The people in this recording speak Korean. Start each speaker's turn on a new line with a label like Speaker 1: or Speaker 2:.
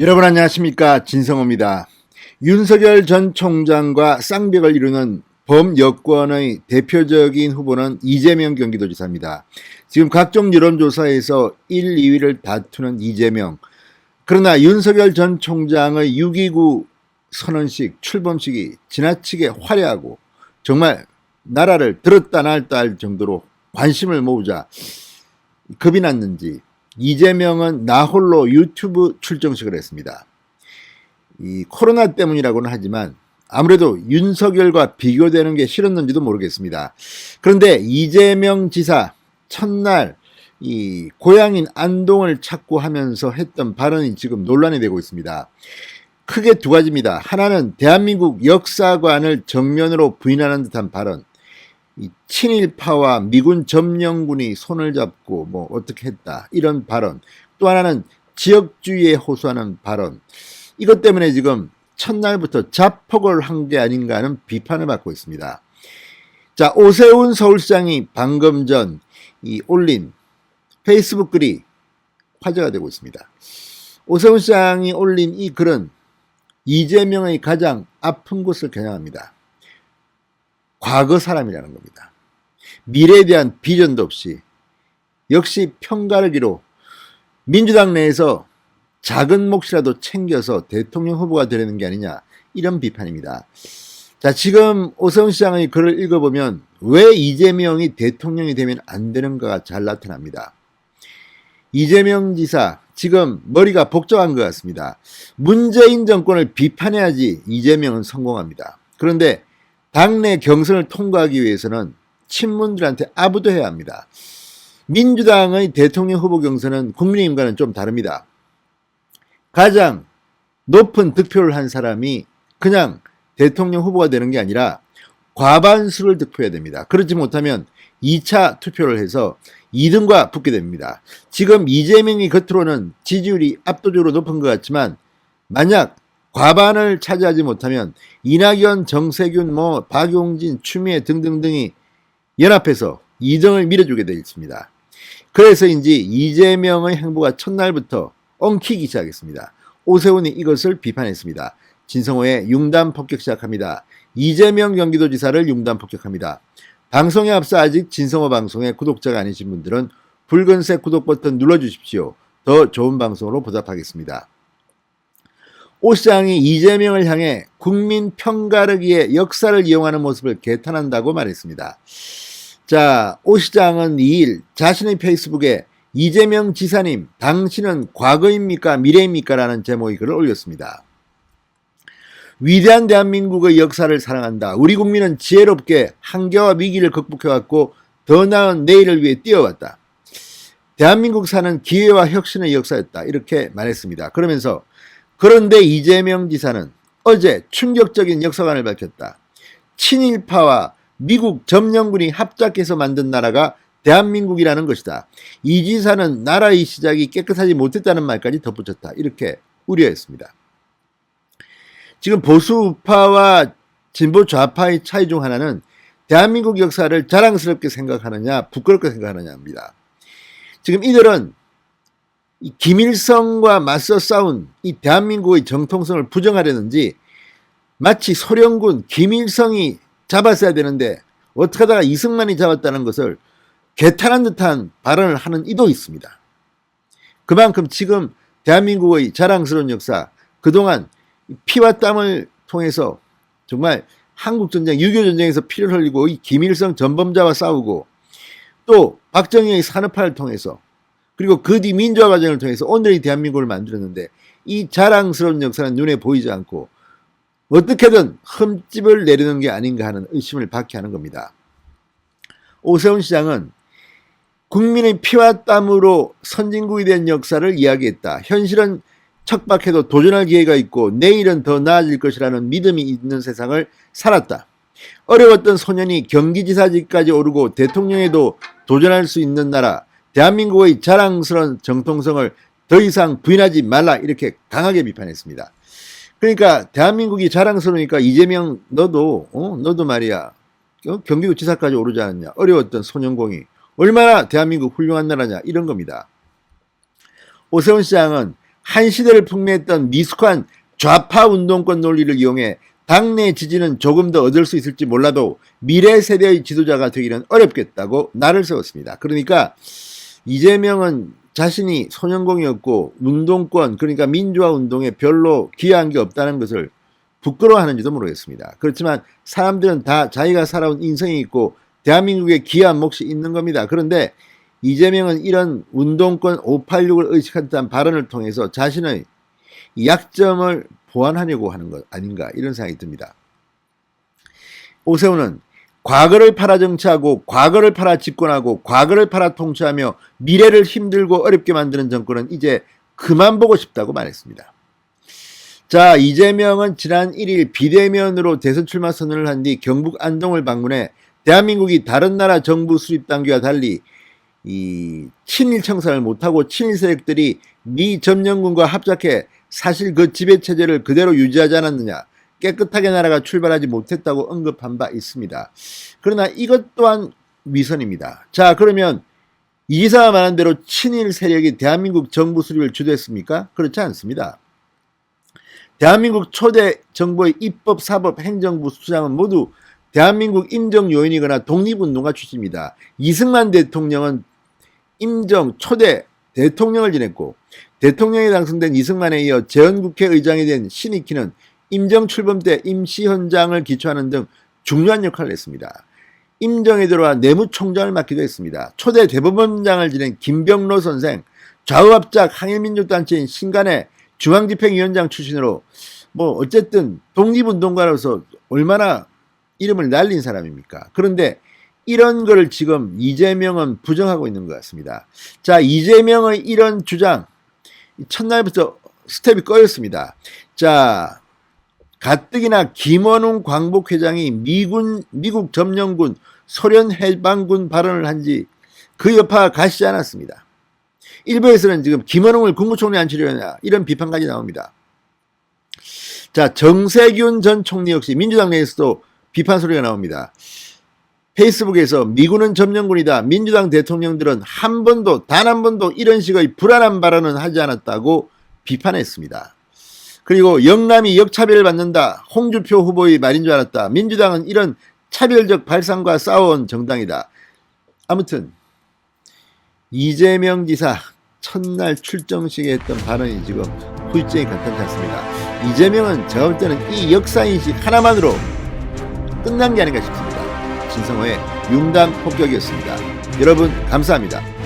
Speaker 1: 여러분 안녕하십니까, 진성호입니다. 윤석열 전 총장과 쌍벽을 이루는 범여권의 대표적인 후보는 이재명 경기도지사입니다. 지금 각종 여론조사에서 1, 2위를 다투는 이재명. 그러나 윤석열 전 총장의 6.29 선언식 출범식이 지나치게 화려하고 정말 나라를 들었다 놨다 할 정도로 관심을 모으자 겁이 났는지 이재명은 나홀로 유튜브 출정식을 했습니다. 이 코로나 때문이라고는 하지만 아무래도 윤석열과 비교되는 게 싫었는지도 모르겠습니다. 그런데 이재명 지사 첫날 이 고향인 안동을 찾고 하면서 했던 발언이 지금 논란이 되고 있습니다. 크게 두 가지입니다. 하나는 대한민국 역사관을 정면으로 부인하는 듯한 발언. 이 친일파와 미군 점령군이 손을 잡고 뭐 어떻게 했다 이런 발언. 또 하나는 지역주의에 호소하는 발언. 이것 때문에 지금 첫날부터 자폭을 한 게 아닌가 하는 비판을 받고 있습니다. 자, 오세훈 서울시장이 방금 전 올린 페이스북 글이 화제가 되고 있습니다. 오세훈 시장이 올린 이 글은 이재명의 가장 아픈 곳을 겨냥합니다. 과거 사람이라는 겁니다. 미래에 대한 비전도 없이 역시 편가르기로 민주당 내에서 작은 몫이라도 챙겨서 대통령 후보가 되려는 게 아니냐, 이런 비판입니다. 자, 지금 오세훈 시장의 글을 읽어보면 왜 이재명이 대통령이 되면 안 되는가가 잘 나타납니다. 이재명 지사 지금 머리가 복잡한 것 같습니다. 문재인 정권을 비판해야지 이재명은 성공합니다. 그런데 당내 경선을 통과하기 위해서는 친문들한테 아부도해야 합니다. 민주당의 대통령 후보 경선은 국민의힘과는 좀 다릅니다. 가장 높은 득표를 한 사람이 그냥 대통령 후보가 되는 게 아니라 과반수를 득표해야 됩니다. 그렇지 못하면 2차 투표를 해서 2등과 붙게 됩니다. 지금 이재명이 겉으로는 지지율이 압도적으로 높은 것 같지만 만약 과반을 차지하지 못하면 이낙연, 정세균, 박용진, 추미애 등등등이 연합해서 2등을 밀어주게 되어 있습니다. 그래서인지 이재명의 행보가 첫날부터 엉키기 시작했습니다. 오세훈이 이것을 비판했습니다. 진성호의 융단 폭격 시작합니다. 이재명 경기도지사를 융단 폭격합니다. 방송에 앞서 아직 진성호 방송의 구독자가 아니신 분들은 붉은색 구독 버튼 눌러주십시오. 더 좋은 방송으로 보답하겠습니다. 오 시장이 이재명을 향해 국민 편가르기의 역사를 이용하는 모습을 개탄한다고 말했습니다. 자, 오 시장은 2일 자신의 페이스북에 이재명 지사님, 당신은 과거입니까 미래입니까? 라는 제목의 글을 올렸습니다. 위대한 대한민국의 역사를 사랑한다. 우리 국민은 지혜롭게 한계와 위기를 극복해왔고 더 나은 내일을 위해 뛰어왔다. 대한민국사는 기회와 혁신의 역사였다. 이렇게 말했습니다. 그러면서 그런데 이재명 지사는 어제 충격적인 역사관을 밝혔다. 친일파와 미국 점령군이 합작해서 만든 나라가 대한민국이라는 것이다. 이 지사는 나라의 시작이 깨끗하지 못했다는 말까지 덧붙였다. 이렇게 우려했습니다. 지금 보수 우파와 진보 좌파의 차이 중 하나는 대한민국 역사를 자랑스럽게 생각하느냐 부끄럽게 생각하느냐입니다. 지금 이들은 이 김일성과 맞서 싸운 이 대한민국의 정통성을 부정하려는지 마치 소련군 김일성이 잡았어야 되는데 어떻게 하다가 이승만이 잡았다는 것을 개탄한 듯한 발언을 하는 이도 있습니다. 그만큼 지금 대한민국의 자랑스러운 역사, 그동안 피와 땀을 통해서 정말 한국전쟁, 6.25전쟁에서 피를 흘리고 이 김일성 전범자와 싸우고 또 박정희의 산업화를 통해서 그리고 그 뒤 민주화 과정을 통해서 오늘의 대한민국을 만들었는데 이 자랑스러운 역사는 눈에 보이지 않고 어떻게든 흠집을 내리는 게 아닌가 하는 의심을 받게 하는 겁니다. 오세훈 시장은 국민의 피와 땀으로 선진국이 된 역사를 이야기했다. 현실은 척박해도 도전할 기회가 있고 내일은 더 나아질 것이라는 믿음이 있는 세상을 살았다. 어려웠던 소년이 경기지사직까지 오르고 대통령에도 도전할 수 있는 나라, 대한민국의 자랑스러운 정통성을 더 이상 부인하지 말라, 이렇게 강하게 비판했습니다. 그러니까 대한민국이 자랑스러우니까 이재명 너도 말이야 경기도지사까지 오르지 않았냐. 어려웠던 소년공이 얼마나 대한민국 훌륭한 나라냐, 이런 겁니다. 오세훈 시장은 한 시대를 풍미했던 미숙한 좌파 운동권 논리를 이용해 당내 지지는 조금 더 얻을 수 있을지 몰라도 미래 세대의 지도자가 되기는 어렵겠다고 날을 세웠습니다. 그러니까 이재명은 자신이 소년공이었고 운동권, 그러니까 민주화 운동에 별로 기여한 게 없다는 것을 부끄러워하는지도 모르겠습니다. 그렇지만 사람들은 다 자기가 살아온 인생이 있고 대한민국에 기여한 몫이 있는 겁니다. 그런데 이재명은 이런 운동권 586을 의식한 발언을 통해서 자신의 약점을 보완하려고 하는 것 아닌가, 이런 생각이 듭니다. 오세훈은 과거를 팔아 정치하고 과거를 팔아 집권하고 과거를 팔아 통치하며 미래를 힘들고 어렵게 만드는 정권은 이제 그만 보고 싶다고 말했습니다. 자, 이재명은 지난 1일 비대면으로 대선 출마 선언을 한 뒤 경북 안동을 방문해 대한민국이 다른 나라 정부 수립 단계와 달리 이 친일 청산을 못하고 친일 세력들이 미 점령군과 합작해 사실 그 지배체제를 그대로 유지하지 않았느냐, 깨끗하게 나라가 출발하지 못했다고 언급한 바 있습니다. 그러나 이것 또한 위선입니다. 자, 그러면 이 기사가 말한 대로 친일 세력이 대한민국 정부 수립을 주도했습니까? 그렇지 않습니다. 대한민국 초대 정부의 입법, 사법, 행정부 수장은 모두 대한민국 임정 요인이거나 독립운동가 출신입니다. 이승만 대통령은 임정 초대 대통령을 지냈고 대통령에 당선된 이승만에 이어 재헌국회의장이 된 신익희는 임정 출범 때 임시헌장을 기초하는 등 중요한 역할을 했습니다. 임정에 들어와 내무총장을 맡기도 했습니다. 초대 대법원장을 지낸 김병로 선생, 좌우합작 항일민족단체인 신간의 중앙집행위원장 출신으로 어쨌든 독립운동가로서 얼마나 이름을 날린 사람입니까? 그런데 이런 거를 지금 이재명은 부정하고 있는 것 같습니다. 자, 이재명의 이런 주장 첫날부터 스텝이 꺼였습니다. 자, 가뜩이나 김원웅 광복회장이 미국 점령군 소련 해방군 발언을 한지 그 여파가 가시지 않았습니다. 일부에서는 지금 김원웅을 국무총리 앉히려냐 이런 비판까지 나옵니다. 자, 정세균 전 총리 역시 민주당 내에서도 비판 소리가 나옵니다. 페이스북에서 미군은 점령군이다. 민주당 대통령들은 단 한 번도 이런 식의 불안한 발언은 하지 않았다고 비판했습니다. 그리고 영남이 역차별을 받는다. 홍준표 후보의 말인 줄 알았다. 민주당은 이런 차별적 발상과 싸워온 정당이다. 아무튼 이재명 지사 첫날 출정식에 했던 발언이 지금 후유증이 간단치 않습니다. 이재명은 제가 볼 때는 이 역사인식 하나만으로 끝난 게 아닌가 싶습니다. 진성호의 융단 폭격이었습니다. 여러분 감사합니다.